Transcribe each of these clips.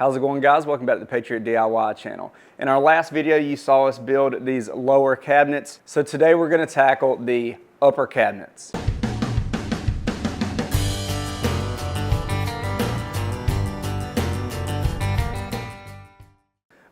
How's it going, guys? Welcome back to the Patriot DIY channel. In our last video, you saw us build these lower cabinets. So today we're going to tackle the upper cabinets.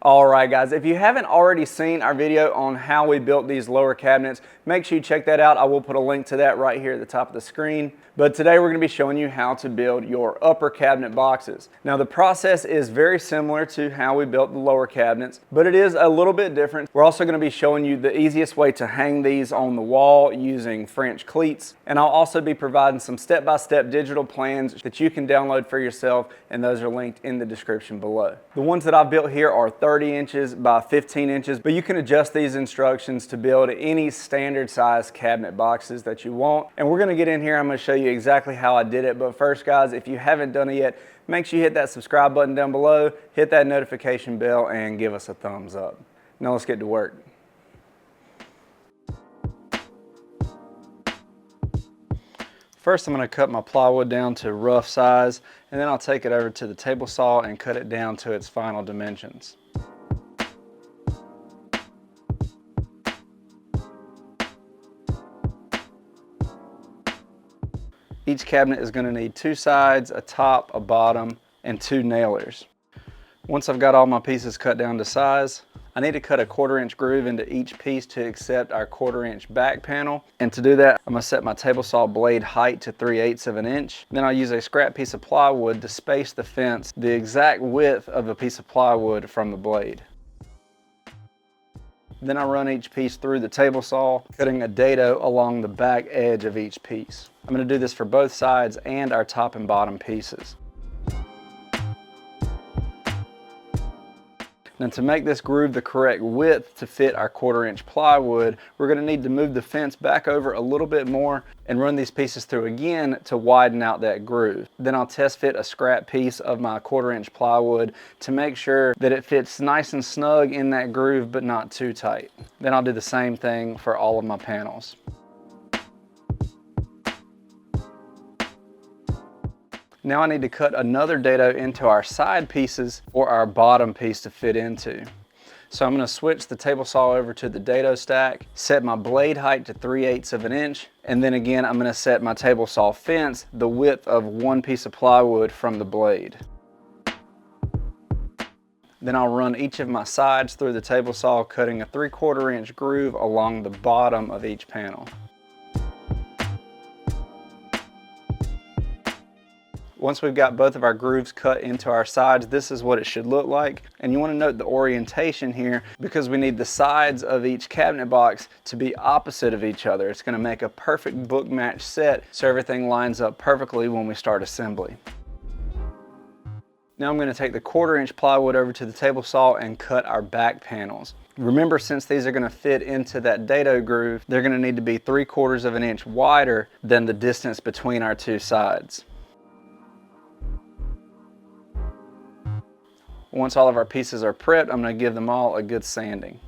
Alright guys, if you haven't already seen our video on how we built these lower cabinets, make sure you check that out. I will put a link to that right here at the top of the screen. But today we're going to be showing you how to build your upper cabinet boxes. Now the process is very similar to how we built the lower cabinets, but it is a little bit different. We're also going to be showing you the easiest way to hang these on the wall using French cleats. And I'll also be providing some step-by-step digital plans that you can download for yourself, and those are linked in the description below. The ones that I've built here are 30 inches by 15 inches, but you can adjust these instructions to build any standard size cabinet boxes that you want. And we're going to get in here. I'm going to show you exactly how I did it. But first, guys, if you haven't done it yet, make sure you hit that subscribe button down below, hit that notification bell, and give us a thumbs up. Now let's get to work. First, I'm going to cut my plywood down to rough size, and then I'll take it over to the table saw and cut it down to its final dimensions. Each cabinet is going to need two sides, a top, a bottom, and two nailers. Once I've got all my pieces cut down to size, I need to cut a 1/4 inch groove into each piece to accept our 1/4 inch back panel. And to do that, I'm going to set my table saw blade height to 3/8 of an inch. Then I'll use a scrap piece of plywood to space the fence the exact width of a piece of plywood from the blade. Then I run each piece through the table saw, cutting a dado along the back edge of each piece. I'm going to do this for both sides and our top and bottom pieces. Now to make this groove the correct width to fit our 1/4 inch plywood, we're going to need to move the fence back over a little bit more and run these pieces through again to widen out that groove. Then I'll test fit a scrap piece of my 1/4 inch plywood to make sure that it fits nice and snug in that groove but not too tight. Then I'll do the same thing for all of my panels. Now I need to cut another dado into our side pieces for our bottom piece to fit into. So I'm going to switch the table saw over to the dado stack, set my blade height to 3/8 of an inch, and then again I'm going to set my table saw fence the width of one piece of plywood from the blade. Then I'll run each of my sides through the table saw, cutting a 3/4 inch groove along the bottom of each panel. Once we've got both of our grooves cut into our sides, this is what it should look like. And you want to note the orientation here because we need the sides of each cabinet box to be opposite of each other. It's going to make a perfect book match set so everything lines up perfectly when we start assembly. Now I'm going to take the 1/4 inch plywood over to the table saw and cut our back panels. Remember, since these are going to fit into that dado groove, they're going to need to be 3/4 of an inch wider than the distance between our two sides. Once all of our pieces are prepped, I'm going to give them all a good sanding.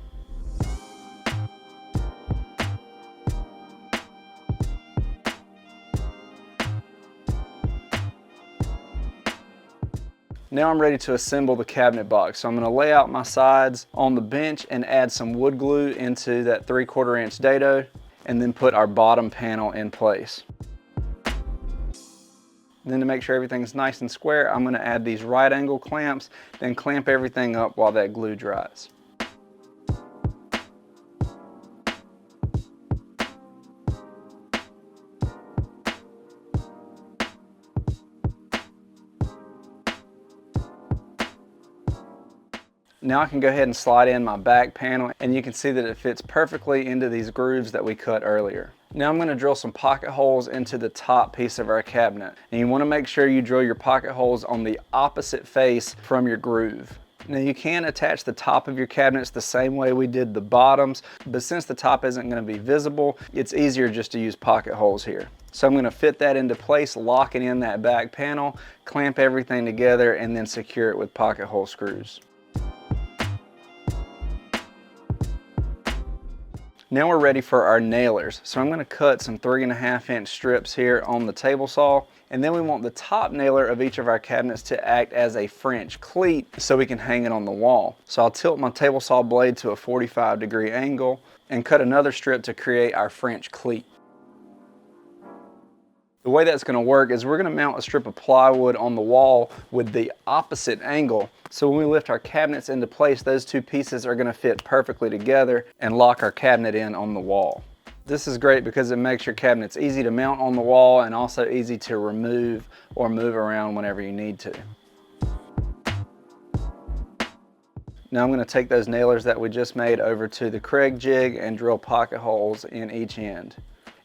Now I'm ready to assemble the cabinet box. So I'm going to lay out my sides on the bench and add some wood glue into that 3/4 inch dado, and then put our bottom panel in place. Then to make sure everything's nice and square, I'm going to add these right angle clamps, then clamp everything up while that glue dries. Now I can go ahead and slide in my back panel, and you can see that it fits perfectly into these grooves that we cut earlier. Now I'm going to drill some pocket holes into the top piece of our cabinet. And you want to make sure you drill your pocket holes on the opposite face from your groove. Now you can attach the top of your cabinets the same way we did the bottoms, but since the top isn't going to be visible, it's easier just to use pocket holes here. So I'm going to fit that into place, locking in that back panel, clamp everything together, and then secure it with pocket hole screws. Now we're ready for our nailers. So I'm going to cut some 3.5 inch strips here on the table saw, And then we want the top nailer of each of our cabinets to act as a French cleat so we can hang it on the wall. So I'll tilt my table saw blade to a 45-degree angle and cut another strip to create our French cleat. The way that's going to work is we're going to mount a strip of plywood on the wall with the opposite angle. So when we lift our cabinets into place, those two pieces are going to fit perfectly together and lock our cabinet in on the wall. This is great because it makes your cabinets easy to mount on the wall and also easy to remove or move around whenever you need to. Now I'm going to take those nailers that we just made over to the Kreg jig and drill pocket holes in each end.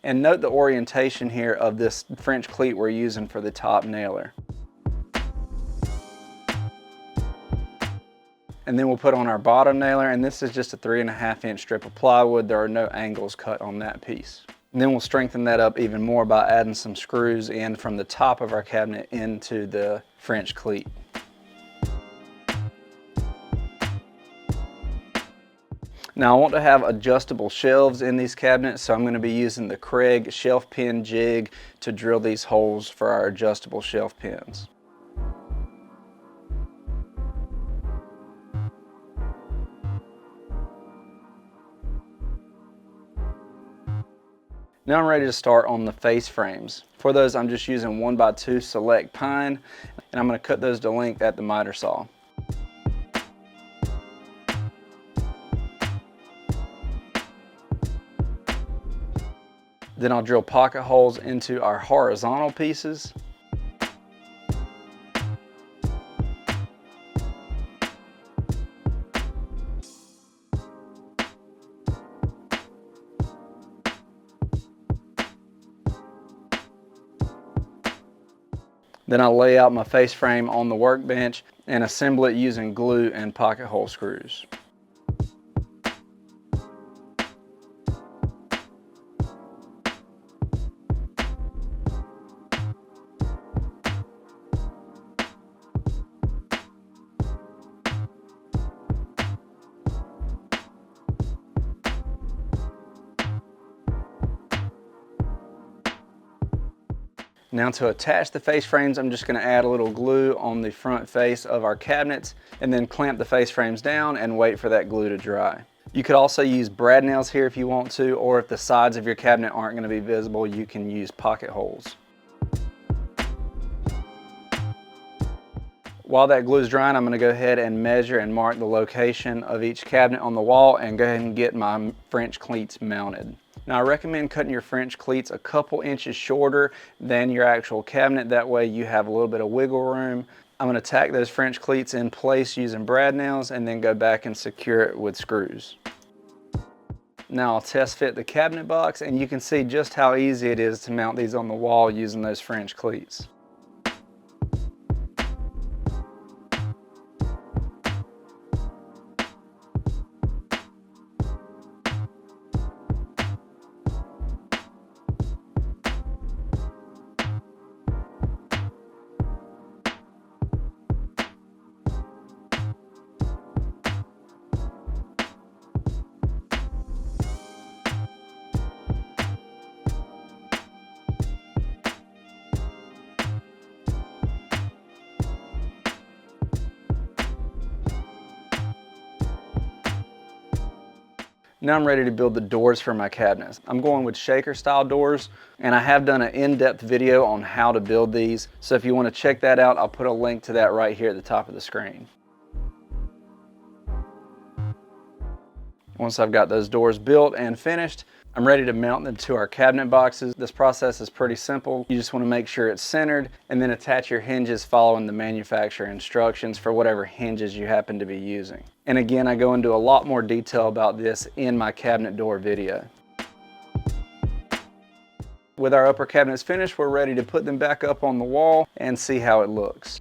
And note the orientation here of this French cleat we're using for the top nailer. And then we'll put on our bottom nailer, and this is just a 3.5-inch strip of plywood. There are no angles cut on that piece. And then we'll strengthen that up even more by adding some screws in from the top of our cabinet into the French cleat. Now I want to have adjustable shelves in these cabinets, so I'm going to be using the Kreg shelf pin jig to drill these holes for our adjustable shelf pins. Now I'm ready to start on the face frames. For those I'm just using 1x2 select pine, and I'm going to cut those to length at the miter saw. Then I'll drill pocket holes into our horizontal pieces. Then I'll lay out my face frame on the workbench and assemble it using glue and pocket hole screws. Now to attach the face frames, I'm just going to add a little glue on the front face of our cabinets and then clamp the face frames down and wait for that glue to dry. You could also use brad nails here if you want to, or if the sides of your cabinet aren't going to be visible, you can use pocket holes. While that glue is drying, I'm going to go ahead and measure and mark the location of each cabinet on the wall and go ahead and get my French cleats mounted. Now I recommend cutting your French cleats a couple inches shorter than your actual cabinet. That way you have a little bit of wiggle room. I'm going to tack those French cleats in place using brad nails and then go back and secure it with screws. Now I'll test fit the cabinet box, and you can see just how easy it is to mount these on the wall using those French cleats. Now I'm ready to build the doors for my cabinets. I'm going with shaker style doors, and I have done an in-depth video on how to build these. So if you want to check that out, I'll put a link to that right here at the top of the screen. Once I've got those doors built and finished, I'm ready to mount them to our cabinet boxes. This process is pretty simple. You just want to make sure it's centered and then attach your hinges following the manufacturer instructions for whatever hinges you happen to be using. And again, I go into a lot more detail about this in my cabinet door video. With our upper cabinets finished, we're ready to put them back up on the wall and see how it looks.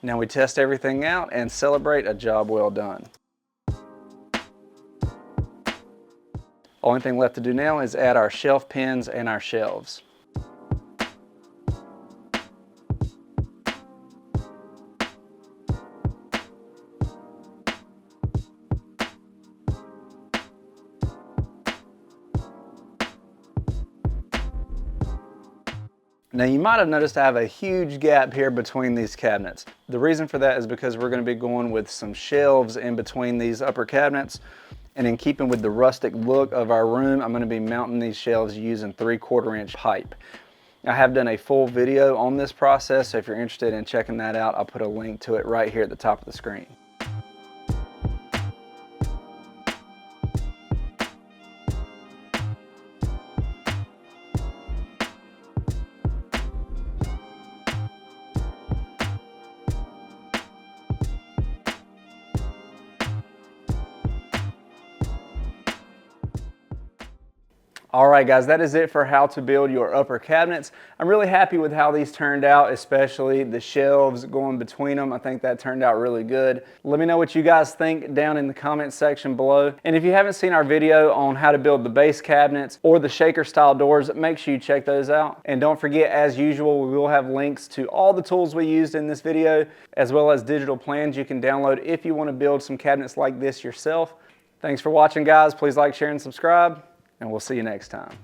Now we test everything out and celebrate a job well done. Only thing left to do now is add our shelf pins and our shelves. Now you might have noticed I have a huge gap here between these cabinets. The reason for that is because we're going to be going with some shelves in between these upper cabinets. And in keeping with the rustic look of our room, I'm going to be mounting these shelves using 3/4 inch pipe. I have done a full video on this process, so if you're interested in checking that out, I'll put a link to it right here at the top of the screen. All right guys, that is it for how to build your upper cabinets. I'm really happy with how these turned out, especially the shelves going between them. I think that turned out really good. Let me know what you guys think down in the comment section below. And if you haven't seen our video on how to build the base cabinets or the shaker style doors, make sure you check those out. And don't forget, as usual, we will have links to all the tools we used in this video, as well as digital plans you can download if you want to build some cabinets like this yourself. Thanks for watching guys. Please like, share, and subscribe. And we'll see you next time.